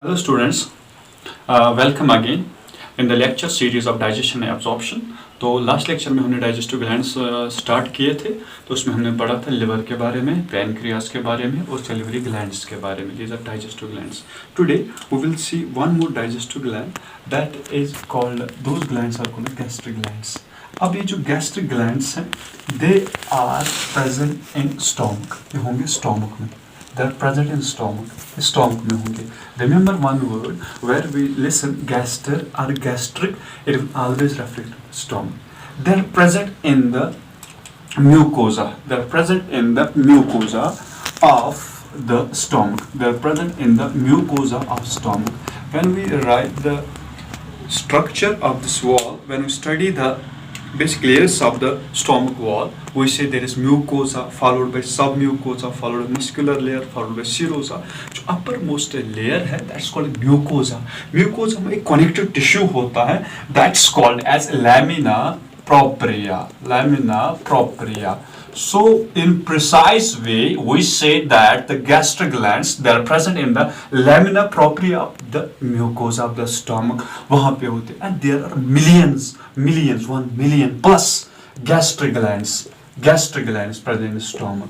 Hello students, welcome again in the lecture series of digestion and absorption. तो last lecture में हमने digestive glands start किए थे, तो उसमें हमने पढ़ा था लिवर के बारे में, पैनक्रियास के बारे में और सेलिवरी ग्लैंड्स के बारे में. These are digestive glands. Today we will see one more digestive gland that is called, those glands are called gastric glands. अब ये जो गैस्ट्रिक ग्लैंड्स हैं, they are present in stomach. ये होंगे स्टोमक में. They are present in stomach. Stomach में होंगे. Remember one word where we listen gaster or gastric, it will always refer to stomach. They are present in the mucosa. They are present in the mucosa of the stomach. They are present in the mucosa of stomach. When we write the structure of this wall, when we study the basic layers of the stomach wall, we say there is mucosa followed by submucosa followed by muscular layer followed by serosa. जो uppermost layer है, that's called mucosa. Mucosa में एक connective tissue होता है, that's called as lamina propria. Lamina propria. So in precise way we say that the gastric glands, they are present in the lamina propria of the mucosa of the stomach. वहाँ पे होते हैं, and there are millions 1 million plus gastric glands present in stomach.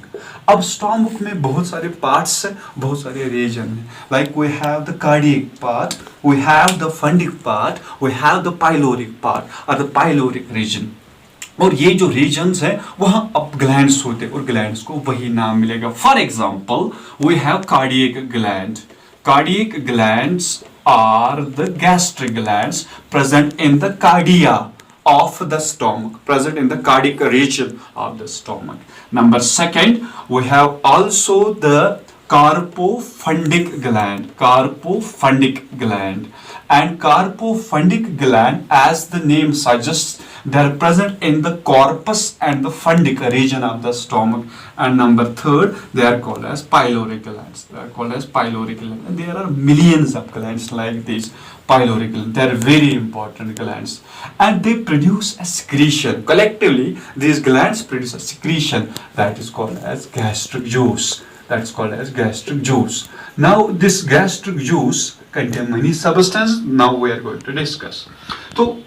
अब stomach में बहुत सारे parts हैं, बहुत सारे region हैं. Like we have the cardiac part, we have the fundic part, we have the pyloric part or the pyloric region. और ये जो रीजन्स हैं वहाँ अब ग्लैंड्स होते हैं और ग्लैंड्स को वही नाम मिलेगा. For example we have cardiac gland. Cardiac glands are the gastric glands present in the cardia of the stomach, present in the cardiac region of the stomach. Number second, we have also the carpofundic gland. And carpofundic gland, as the name suggests, they are present in the corpus and the fundic region of the stomach. And number third, they are called as pyloric glands. And there are millions of glands like these pyloric glands. They are very important glands, and they produce a secretion. Collectively, these glands produce a secretion that is called as gastric juice. Now this gastric juice contains many substances. Now we are going to discuss. So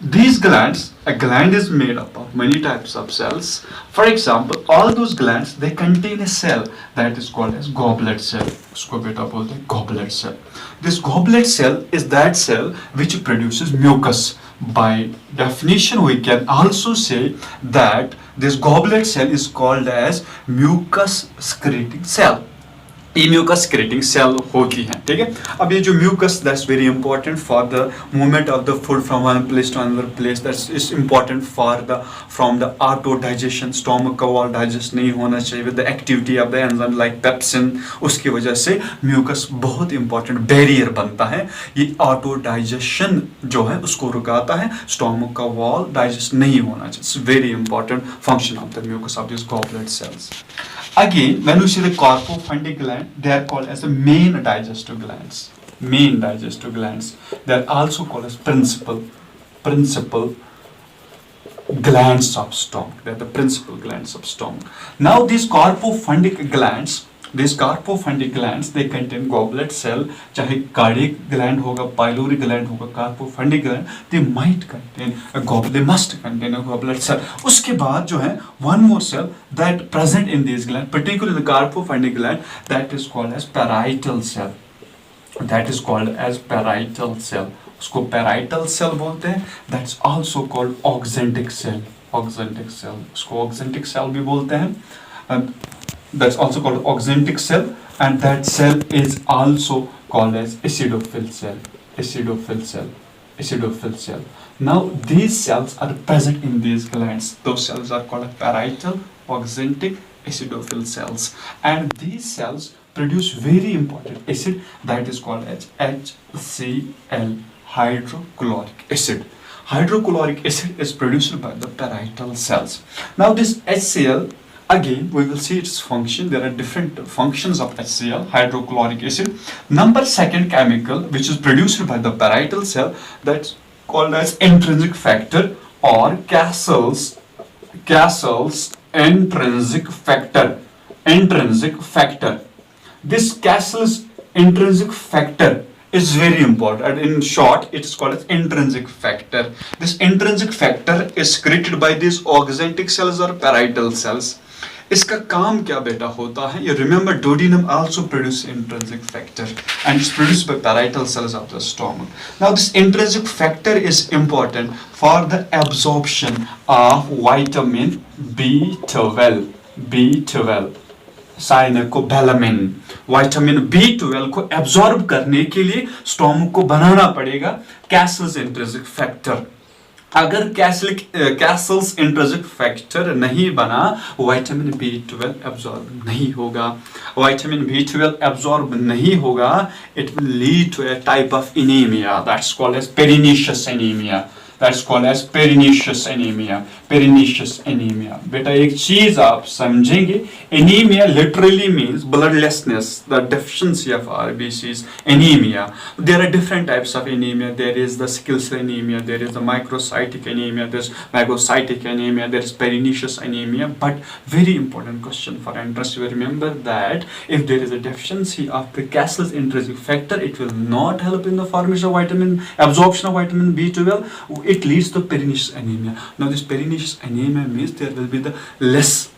these glands, a gland is made up of many types of cells. For example, all those glands, they contain a cell that is called as goblet cell. उसको बेटा बोलते हैं goblet cell. This goblet cell is that cell which produces mucus. By definition, we can also say that this goblet cell is called as mucus secreting cell. Mucus creating cell होती है. ठीक है. अब ये जो mucus, that's very important for the movement of the food from one place to another place. That's is important for the from the auto digestion. Stomach का wall digest नहीं होना चाहिए with the activity of the enzyme like pepsin. उसकी वजह से mucus बहुत important barrier बनता है. ये ऑटो डाइजेशन जो है उसको रुकाता है. स्टोमक का वॉल डाइजेस्ट नहीं होना चाहिए. It's very important function of the mucus of this goblet cells. Again, when we see the carpofundic gland, they are called as the main digestive glands. They are also called as principal glands of stomach. They are the principal glands of stomach. Now these carpofundic glands, they contain goblet cell. चाहे cardiac gland होगा, pyloric gland होगा, carpofundic gland, they must contain a goblet cell. उसके बाद जो है one more cell that present in these gland, particularly the carpofundic gland, that is called as parietal cell. उसको parietal cell बोलते हैं. That's also called oxyntic cell. उसको oxyntic cell भी बोलते हैं. That's also called oxyntic cell, and that cell is also called as acidophil cell. Now these cells are present in these glands. Those cells are called parietal, oxyntic, acidophil cells, and these cells produce very important acid that is called as HCl, hydrochloric acid. Hydrochloric acid is produced by the parietal cells. Now this HCl, again we will see its function. There are different functions of HCl, hydrochloric acid. Number second chemical which is produced by the parietal cell, that's called as intrinsic factor or Cassell's intrinsic factor. This Cassell's intrinsic factor is very important, and in short it is called as intrinsic factor. This intrinsic factor is secreted by these oxyntic cells or parietal cells. इसका काम क्या बेटा होता है? You remember duodenum also produce intrinsic factor and it's produced by parietal cells of the stomach. Now this intrinsic factor is important for the absorption of vitamin B12. B12 cyanocobalamin, vitamin B12 को absorb करने के लिए stomach को बनाना पड़ेगा Castle's intrinsic factor. अगर Castle's intrinsic factor नहीं बना, vitamin B12 absorb नहीं होगा. विटामिन B12 एब्जॉर्ब नहीं होगा, it will lead to a type of anemia that's called as pernicious anemia. That's called as pernicious anemia. Pernicious anemia. बेटा एक चीज आप समझेंगे, anemia literally means bloodlessness, the deficiency of RBCs. Anemia. There are different types of anemia. There is the sickle cell anemia. There is the microcytic anemia. There's phagocytic anemia. There is pernicious anemia. But very important question for entrance. You remember that if there is a deficiency of the Cassell's intrinsic factor, it will not help in the formation of absorption of vitamin B12. It leads to pernicious anemia. Now this pernicious anemia means there will be the less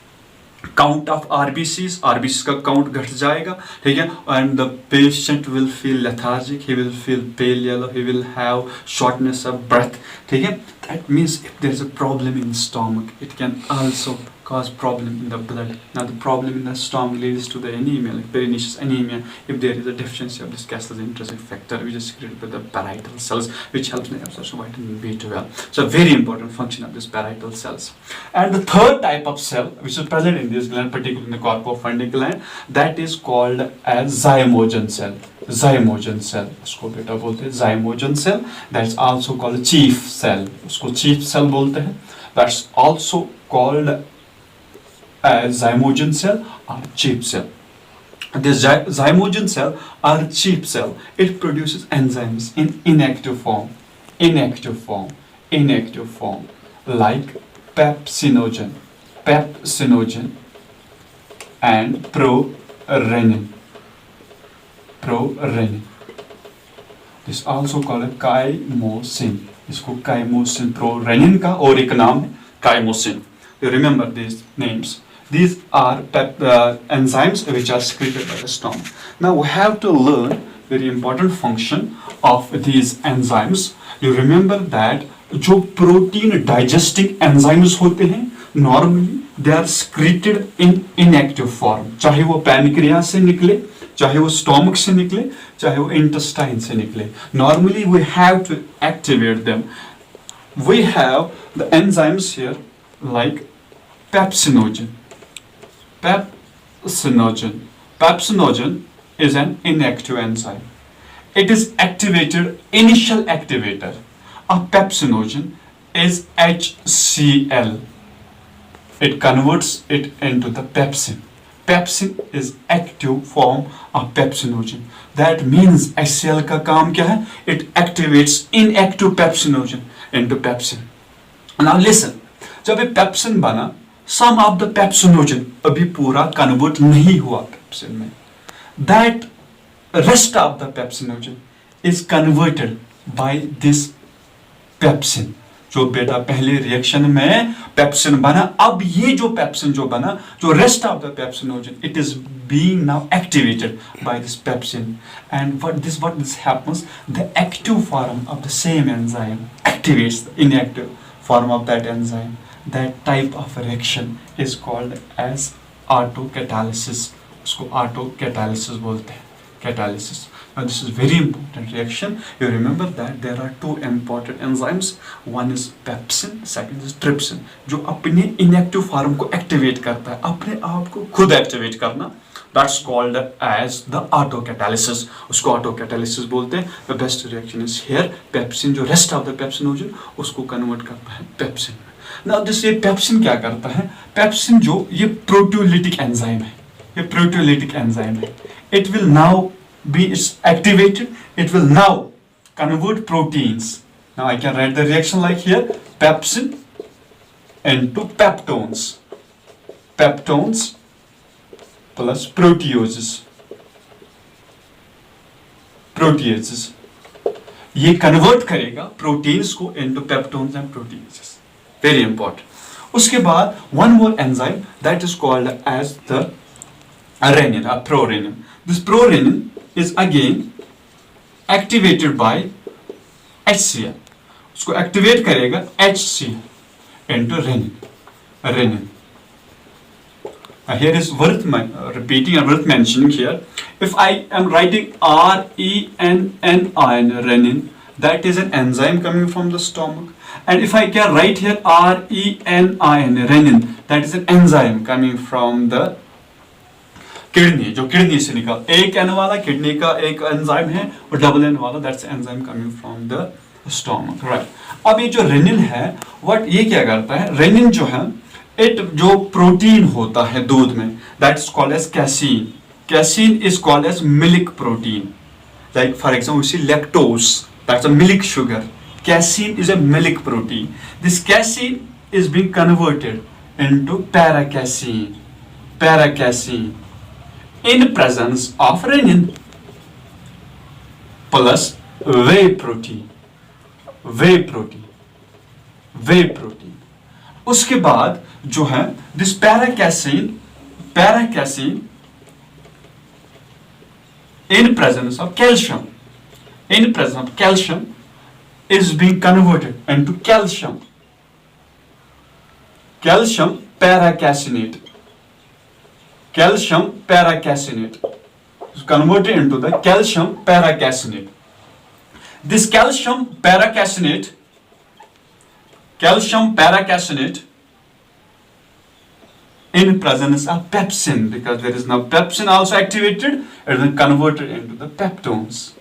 count of RBCs. RBCs का count घट जाएगा, ठीक है, and the patient will feel lethargic, he will feel pale yellow, he will have shortness of breath, ठीक है. That means if there is a problem in stomach, it can also cause problem in the blood. Now the problem in the stomach leads to the anemia, like pernicious anemia, if there is a deficiency of this Cassell's intrinsic factor, which is secreted by the parietal cells, which helps in the absorption of vitamin B12. So very important function of this parietal cells. And the third type of cell, which is present in this gland, particularly in the corpus gland, that is called as zymogen cell. Zymogen cell, उसको बेटा बोलते हैं zymogen cell. That's also called chief cell. उसको chief cell बोलते हैं. That's also called as zymogen cell or chief cell. This zymogen cell or chief cell, it produces enzymes in inactive form, like pepsinogen and prorenin. This also called a chymosin. इसको chymosin, prorenin का और एक नाम है chymosin. You remember these names. These are enzymes which are secreted by the stomach. Now we have to learn very important function of these enzymes. You remember that जो protein digesting enzymes होते हैं, normally they are secreted in inactive form. चाहे वो pancreas से निकले, चाहे वो stomach से निकले, चाहे वो intestine से निकले. Normally we have to activate them. We have the enzymes here like pepsinogen. Pepsinogen is an inactive enzyme. It is activated, initial activator of pepsinogen is HCl. It converts it into the pepsin. Pepsin is active form of pepsinogen. That means HCl का काम क्या है? It activates inactive pepsinogen into pepsin. Now listen, जब ये pepsin बना, some of the pepsinogen अभी पूरा convert नहीं हुआ pepsin में. That rest of the pepsinogen is converted by this pepsin. जो बेटा पहले रिएक्शन में पेप्सिन बना, अब ये जो पेप्सिन जो बना, जो rest of the pepsinogen, it is being now activated by this pepsin. And what this happens, the active form of the same enzyme activates the inactive form of that enzyme. That type of reaction is called as autocatalysis. उसको autocatalysis बोलते हैं. Catalysis. Now this is very important reaction. You remember that there are two important enzymes. One is pepsin, second is trypsin. जो अपने inactive form को activate करता है, अपने आप को खुद activate करना. That's called as the autocatalysis. उसको autocatalysis बोलते हैं. The best reaction is here. Pepsin जो rest of the pepsinogen उसको convert करता है pepsin. Now this ये pepsin क्या करता है? Pepsin जो ये proteolytic enzyme है. ये proteolytic enzyme है. It will now be activated. It will now convert proteins. Now I can write the reaction like here: pepsin into peptones. Peptones plus proteoses. Proteases, ये convert करेगा proteins को into peptones and proteases, very important. उसके बाद one more enzyme that is called as the renin, prorenin. This prorenin is again activated by HCl, उसको activate करेगा HCl into renin. Here is worth repeating and worth mentioning here. If I am writing RENNIN, renin, that is an enzyme coming from the stomach. And if I can write here RENIN, renin, that is an enzyme coming from the kidney, जो kidney से निकल, एक N वाला kidney का एक enzyme है और double N वाला that's enzyme coming from the stomach, right. अब ये जो रेनिन है व्हाट ये क्या करता है, रेनिन जो है इट जो प्रोटीन होता है दूध में that is called as casein, casein is called as milk protein, like for example see lactose that's a milk sugar, casein is a milk protein, this casein is being converted into paracasein in presence of renin plus whey protein. उसके बाद जो है this पैराकैसीन in presence of calcium is being converted into calcium paracassinate is converted into the calcium paracassinate. This calcium paracassinate in presence of pepsin, because there is now pepsin also activated, it is converted into the peptones.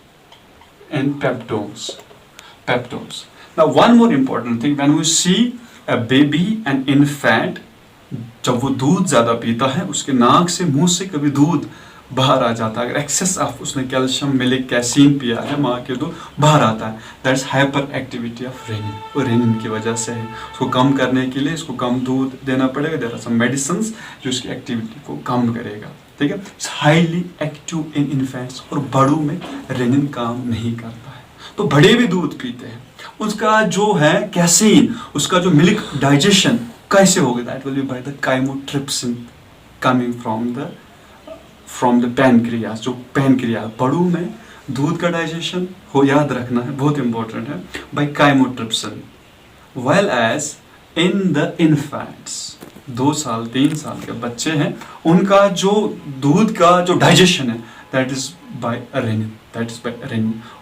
Now one more important thing, when we see a baby and infant, जब वो दूध ज्यादा पीता है उसके नाक से मुंह से कभी दूध बाहर आ जाता है, अगर एक्सेस ऑफ उसने कैल्शियम मिल्क कैसीन पिया है माँ के दूध बाहर आता है, that's hyper activity of renin, और रेनिन की वजह से है। उसको कम करने के लिए इसको कम दूध देना पड़ेगा, देयर आर सम मेडिसिन्स जो उसकी एक्टिविटी को कम करेगा, ठीक है। It's highly active in infants, और बड़ों में रेनिन काम नहीं करता है, तो बड़े भी दूध पीते हैं, उसका जो है कैसीन, उसका जो मिल्क डाइजेशन कैसे होगा, that will be by the chymotrypsin coming from the pancreas, जो पैनक्रियास बड़ों में दूध का डाइजेशन हो, याद रखना है, बहुत इंपॉर्टेंट है, by chymotrypsin, well as in the infants 2 साल 3 साल के बच्चे हैं, उनका जो दूध का जो डाइजेशन है दैट इज बाय रेनिन,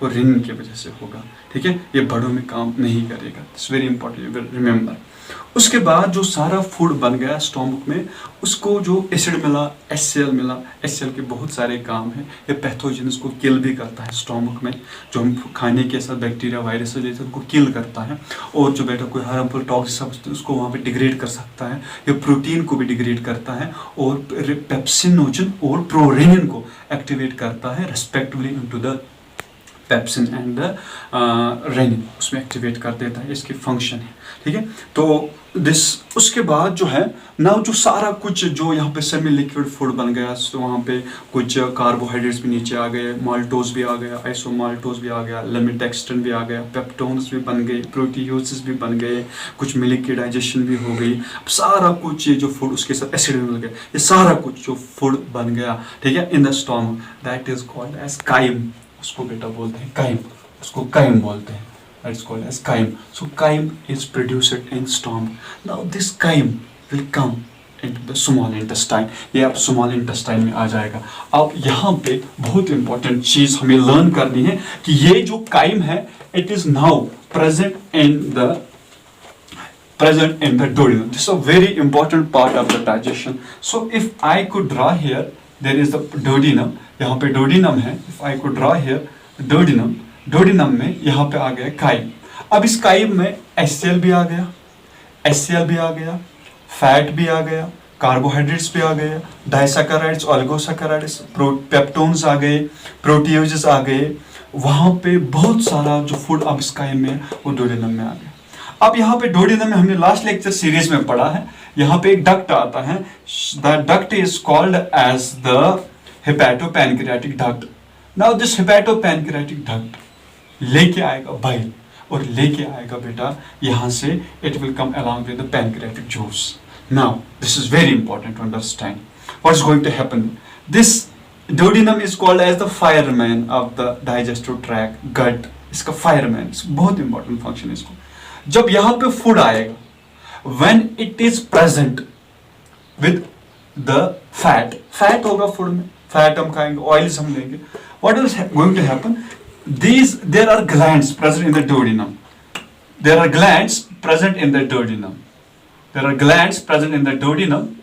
और रेनिन की वजह से होगा, ठीक है। ये बड़ों में काम नहीं करेगा, इट्स वेरी इंपॉर्टेंट, रिमेंबर। उसके बाद जो सारा फूड बन गया स्टोमक में, उसको जो एसिड मिला, HCl के बहुत सारे काम हैं, ये पैथोजेंस को किल भी करता है स्टोमक में, जो हम खाने के साथ बैक्टीरिया वायरस जैसे उनको किल करता है, और जो बेटा कोई हार्मफुल टॉक्सिक सब्सटेंस उसको वहाँ पे डिग्रेड कर सकता है, ये प्रोटीन को भी डिग्रेड करता है, और पेप्सिनोजन और प्रोरेनिन को एक्टिवेट करता है respectively into the pepsin and the renin, उसमें एक्टिवेट कर देता है, इसकी फंक्शन है, ठीक है। तो दिस उसके बाद जो है ना, जो सारा कुछ जो यहाँ पे सेमी लिक्विड फूड बन गया, तो वहाँ पे कुछ कार्बोहाइड्रेट्स भी नीचे आ गए, माल्टोज भी आ गया, आइसोमाल्टोज भी आ गया, लिमिटेक्सटिन भी आ गया, पेप्टोन्स भी बन गए, प्रोटीओसिस भी बन गए, कुछ मिल्क की डाइजेशन भी हो गई, सारा कुछ ये जो फूड उसके साथ एसिड भी मिल गया, ये सारा कुछ जो फूड बन गया, ठीक है, in the stomach, that is called as chyme, उसको बेटा बोलते हैं काइम, उसको काइम बोलते हैं, that's called as chyme. So chyme is produced in stomach. Now this chyme will come into the small intestine. ये अब small intestine में आ जाएगा। अब यहाँ पे बहुत important चीज हमें learn करनी है कि ये जो chyme है, it is now present in the duodenum. This is a very important part of the digestion. So if I could draw here, there is the duodenum. यहाँ पे duodenum है. If I could draw here duodenum में यहाँ पे आ गया crime. अब इस crime में HCl भी आ गया, फैट भी आ गया, कार्बोहाइड्रेट्स भी आ गए, डाइसैकेराइड्स, ओलिगोसैकेराइड्स, पेप्टोन्स आ गए, प्रोटीओजेस आ गए, वहाँ पे बहुत सारा जो फूड अब इस काइम में वो डुओडेनम में आ गया। अब यहाँ पे डुओडेनम में हमने लास्ट लेक्चर सीरीज में पढ़ा है, यहाँ पे एक डक्ट आता है, the duct is called as the hepatopancreatic duct. Now this hepatopancreatic duct लेके आएगा बाइल और लेके आएगा बेटा यहाँ से, it will come along with the pancreatic juice. Now this is very important to understand what is going to happen. This duodenum is called as the fireman of the digestive tract, gut. इसका fireman, बहुत important function है इसको. जब यहाँ पे food आएगा, when it is present with the fat होगा food में, fat हम खाएंगे, oils हम लेंगे. What is going to happen? There are glands present in the duodenum. There are glands present in the duodenum. There are glands present in the duodenum.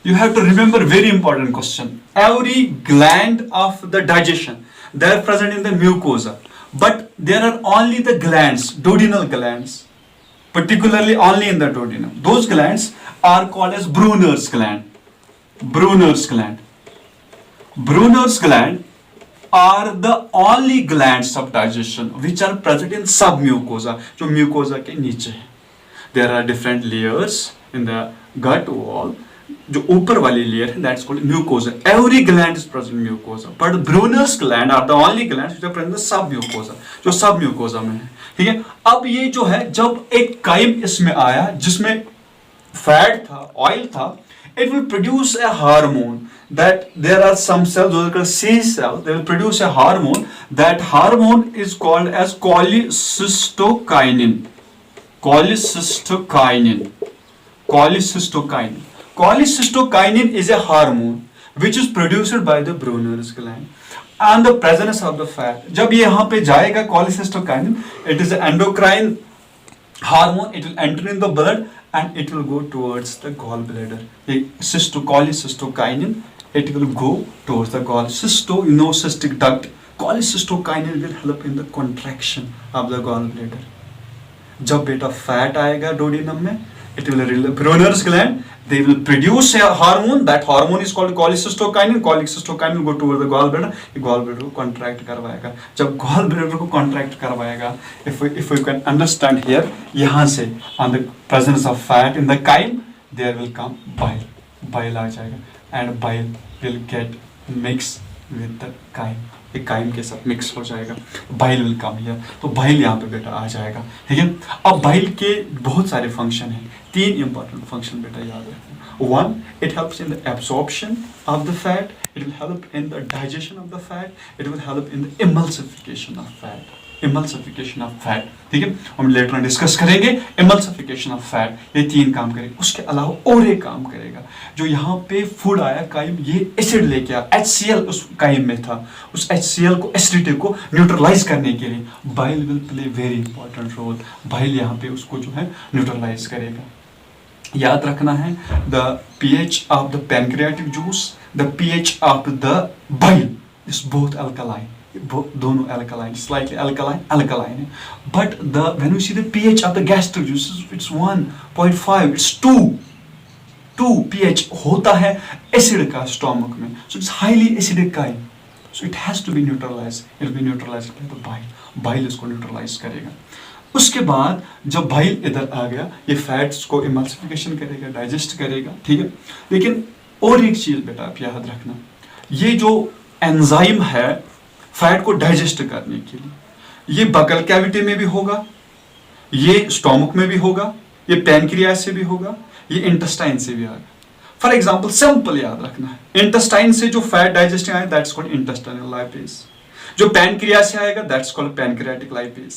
You have to remember very important question. Every gland of the digestion, they are present in the mucosa. But there are only the glands, duodenal glands, particularly only in the duodenum. Those glands are called as Brunner's gland. Brunner's gland. Brunner's gland are the only glands of digestion which are present in submucosa, जो mucosa के नीचे है. There are different layers in the gut wall. जो ऊपर वाली layer है, that's called mucosa. Every gland is present in mucosa, but Brunner's gland are the only glands which are present in the submucosa, जो submucosa में है. ठीक है. अब ये जो है, जब एक काइम इसमें आया जिसमें फैट था, ऑयल था, it will produce a hormone that there are some cells, those are called C cells, they will produce a hormone. That hormone is called as cholecystokinin. Cholecystokinin. Cholecystokinin. Cholecystokinin is a hormone which is produced by the Brunner's gland and the presence of the fat. जब ये यहाँ पे जाएगा cholecystokinin, it is an endocrine hormone, it will enter in the blood and it will go towards the gallbladder. Cholecystokinin, it will go towards the gall. Cystic duct. Cholecystokinin will help in the contraction of the gallbladder. जब बेटा fat आएगा duodenum में, it will release Brunner's gland. They will produce a hormone. That hormone is called cholecystokinin. Cholecystokinin will go towards the gallbladder. Gallbladder को contract करवाएगा. जब gallbladder को contract करवाएगा, if we can understand here, यहाँ से on the presence of fat in the chyme, there will come bile. Bile आ जाएगा and bile will get mixed with the chyme. एक crime के साथ मिक्स हो जाएगा. Bile will come here. तो bile यहाँ पे बेटा आ जाएगा. ठीक है. अब बाइल के बहुत सारे फंक्शन हैं. 3 इंपॉर्टेंट फंक्शन बेटा याद रखना. 1, it helps in the absorption of the fat. It will help in the digestion of the fat. It will help in the emulsification of fat. Emulsification of fat. ठीक है. हम letter discuss करेंगे. Emulsification of fat. ये 3 काम करेगा. उसके अलावा और एक काम करेगा. जो यहाँ पे फूड आया काइम, ये एसिड लेके आया. HCl उस काइम में था. उस HCl को, एसिडिटी को न्यूट्रलाइज करने के लिए bile will play very important role. Bile यहाँ पे उसको जो है न्यूट्रलाइज करेगा. याद रखना है, the pH of the pancreatic juice, the pH of the bile is both alkaline. दोनों alkaline, slightly alkaline है. But when we see the pH of the gastric juice, it's 1.5, it's 2 pH होता है acid का stomach में. So it's highly acidic kind. So it has to be neutralized. It will be neutralized by the bile. Bile इसको neutralize करेगा. उसके बाद जब bile इधर आ गया, ये फैट्स को इमल्सिफिकेशन करेगा, डाइजेस्ट करेगा. ठीक है. लेकिन और एक चीज बेटा आप याद रखना, ये जो एंजाइम है फैट को डाइजेस्ट करने के लिए, ये बकल कैविटी में भी होगा, ये स्टोमक में भी होगा, ये पैनक्रियास से भी होगा, ये इंटेस्टाइन से भी आएगा. फॉर एग्जाम्पल सिंपल याद रखना है, इंटेस्टाइन से जो फैट डाइजेस्टिंग आएगा दैट्स कॉल्ड इंटेस्टाइनल लाइपेज. जो पैनक्रियास से आएगा दैट्स कॉल्ड पैनक्रियाटिक लाइपेज.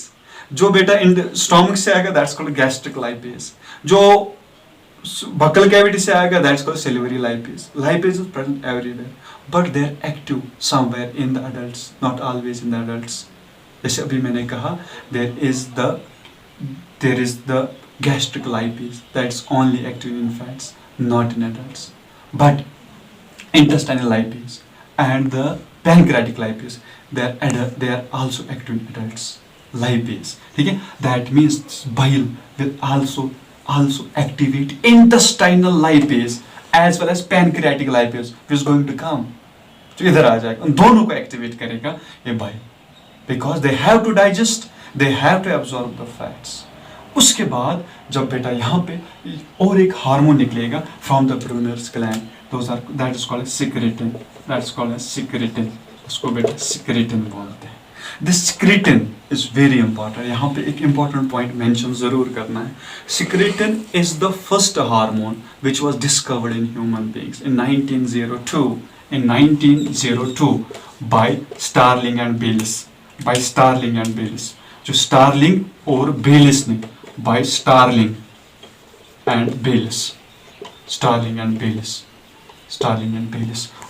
जो बेटा स्टोमक से आएगा दैट्स कॉल्ड गैस्ट्रिक लाइपेज. जो बकल कैविटी से आएगा that's called salivary lipase. Lipase is present everywhere but they are active somewhere in the adults, not always in the adults. जैसे अभी मैंने कहा, there is the gastric lipase that's only active in fats, not in adults. But intestinal lipase and the pancreatic lipase, they are also active in adults. Lipase, ठीक है? That means bile will also activate intestinal lipase as well as pancreatic lipase, which is going to come. तो इधर आ जाएगा, उन दोनों को activate करेगा ये bile, because they have to digest, they have to absorb the fats. उसके बाद जब बेटा यहाँ पे और एक हार्मोन निकलेगा from the Brunner's gland, that is called as secretin. उसको बेटा सिक्रेटिन बोलते हैं। This secretin is very important. यहाँ पे एक इंपॉर्टेंट पॉइंट मेंशन जरूर करना है। Secretin is the first hormone which was discovered in human beings in 1902 by Starling and Bayliss. जो स्टार्लिंग और बेलिस ने, बाय स्टार्लिंग एंड बेलिस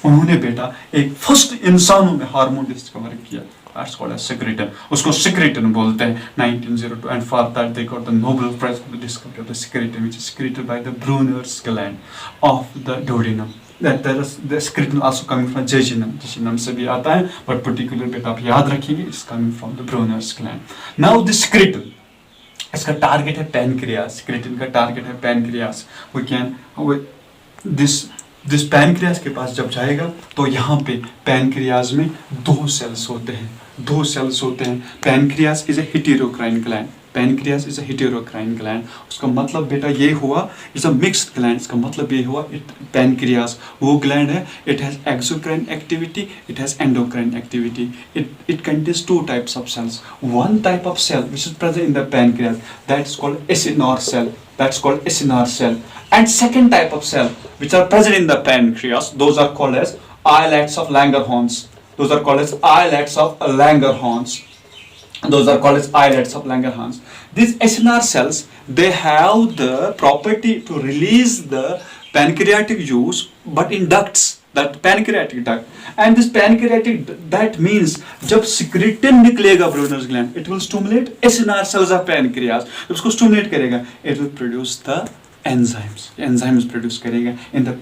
उन्होंने बेटा एक फर्स्ट इंसानों में हार्मोन डिस्कवर किया। That's called as secretin. उसको secretin बोलते हैं 1902, and for that they got the Nobel Prize for the discovery of the secretin, which is secreted by the Brunner's gland of the duodenum. That is the secretin also coming from jejunum से भी आता है, but particular बेटा आप याद रखिएगा, it's coming from the Brunner's gland. Now the secretin, इसका target है पैनक्रियास। सिक्रेटिन का टारगेट है पैनक्रियास। दिस पैनक्रियास के पास जब जाएगा तो यहाँ पे पैनक्रियास में दो सेल्स होते हैं। Pancreas is a heterocrine gland. उसका मतलब बेटा ये हुआ, इज अ मिक्स्ड ग्लैंड। इसका मतलब ये हुआ पैनक्रियास वो ग्लैंड है, it has exocrine activity, it has endocrine activity. It contains two types of cells. One type of cell which is present in the pancreas, that is called acinar cell. And second type of cell which are present in the pancreas, those are called as islets of Langerhans. These acinar cells, they have the property to release the pancreatic juice, but in ducts, that pancreatic duct. And this pancreatic, that means जब secretin निकलेगा Brunner's gland, it will stimulate acinar cells of pancreas. जब उसको stimulate करेगा, it will produce the enzymes. Enzymes produce करेगा in the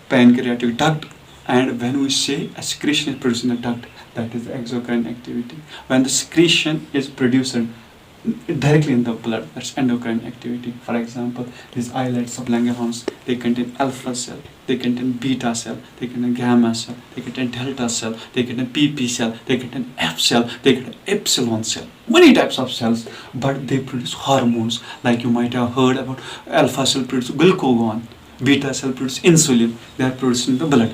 pancreatic duct. And when we say a secretion is produced in the duct, that is the exocrine activity. When the secretion is produced directly in the blood, that's endocrine activity. For example, these islets of Langerhans, they contain alpha cell, they contain beta cell, they contain gamma cell, they contain delta cell, they contain PP cell, they contain F cell, they contain epsilon cell. Many types of cells, but they produce hormones. Like you might have heard about alpha cell produce glucagon, beta cell produce insulin. They are produced in the blood.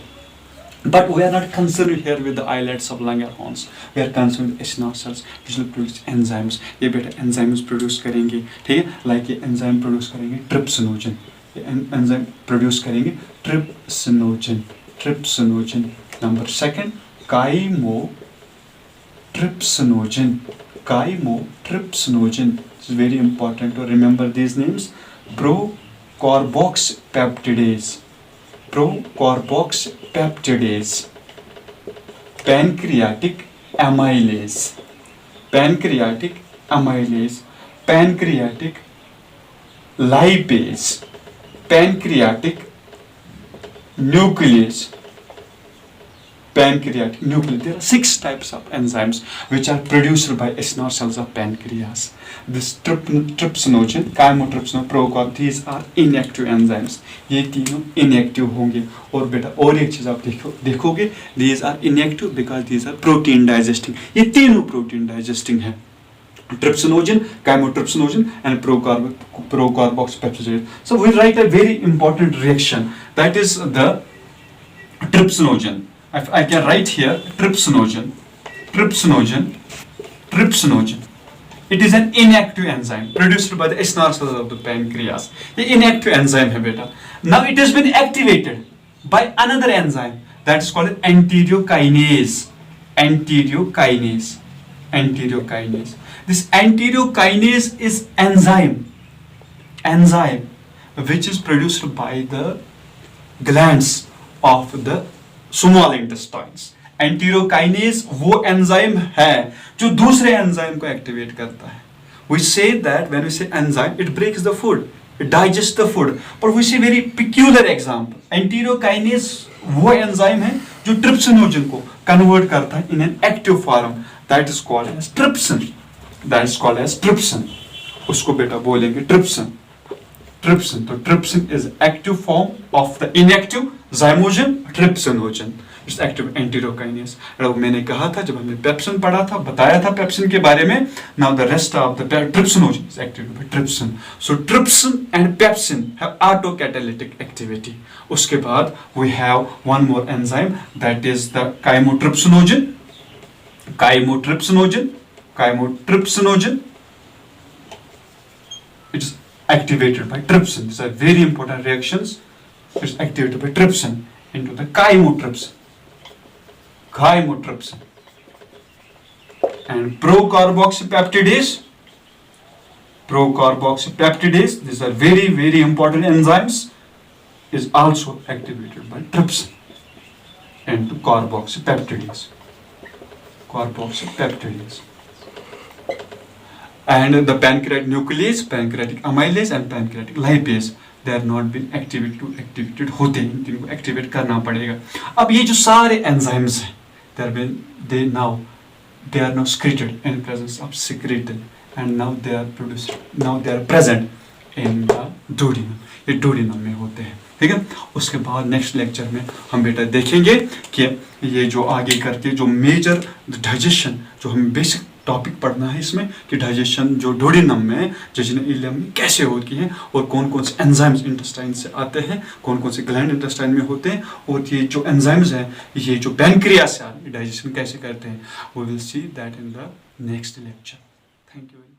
But we are not concerned here with the islets of Langerhans. We are concerned with acinar cells which will produce enzymes. ये बेटा enzymes produce करेंगे, ठीक है? Like ये enzyme produce करेंगे trypsinogen. ये enzyme produce करेंगे trypsinogen. Number second, chymotrypsinogen. It's very important to remember these names. Procarboxypeptidase, pancreatic amylase, pancreatic lipase, pancreatic nuclease. There are 6 types of enzymes which are produced by acinar cells of pancreas. This trypsinogen, chymotrypsinogen, procarb, these are inactive enzymes. ये तीनों inactive होंगे। और बेटा और एक चीज आप देखोगे, these are inactive because these are protein digesting. ये तीनों protein digesting है। Trypsinogen, chymotrypsinogen, and procarboxypeptidase. So we write a very important reaction, that is the trypsinogen. I can write here trypsinogen. It is an inactive enzyme produced by the acinar cells of the pancreas. The inactive enzyme है बेटा. Now it has been activated by another enzyme that is called enterokinase. This enterokinase is enzyme which is produced by the glands of the small intestines. Enterokinase वो enzyme है जो दूसरे enzyme को activate करता है. We say that when we say enzyme, it breaks the food, it digests the food. But we see very peculiar example. Enterokinase वो enzyme है जो ट्रिप्सिनोजन को कन्वर्ट करता है in an active form. That is called as trypsin. उसको बेटा बोलेंगे trypsin. तो trypsin is active form of the inactive zymogen trypsinogen. It's active enterokinase. मैंने कहा था जब हमने पेप्सिन पढ़ा था, बताया था पेप्सिन के बारे में। Now the rest of the trypsinogen is activated by trypsin. So trypsin and pepsin have autocatalytic activity. उसके बाद we have one more enzyme that is the chymotrypsinogen. Chymotrypsinogen, it is activated by trypsin. These are very important reactions. It is activated by trypsin into the chymotrypsin. And procarboxypeptidase, these are very, very important enzymes, is also activated by trypsin into carboxypeptidase. And the pancreatic nuclease, pancreatic amylase and pancreatic lipase, they are not been activated होते हैं, इनको activate करना पड़ेगा। अब ये जो सारे enzymes हैं, they are now secreted in presence of secretin, and now they are present in the duodenum. ये duodenum में होते हैं, ठीक है। उसके बाद नेक्स्ट लेक्चर में हम बेटा देखेंगे कि ये जो आगे करके जो मेजर डाइजेशन, जो हम बेसिक टॉपिक पढ़ना है इसमें कि डाइजेशन जो डुओडेनम में, जेजुनल इलियम में कैसे होती है, और कौन कौन से एंजाइम्स इंटेस्टाइन से आते हैं, कौन कौन से ग्लैंड इंटेस्टाइन में होते हैं, और ये जो एंजाइम्स हैं ये जो पैनक्रियास से डाइजेशन कैसे करते हैं। We will see that in the next lecture. Thank you.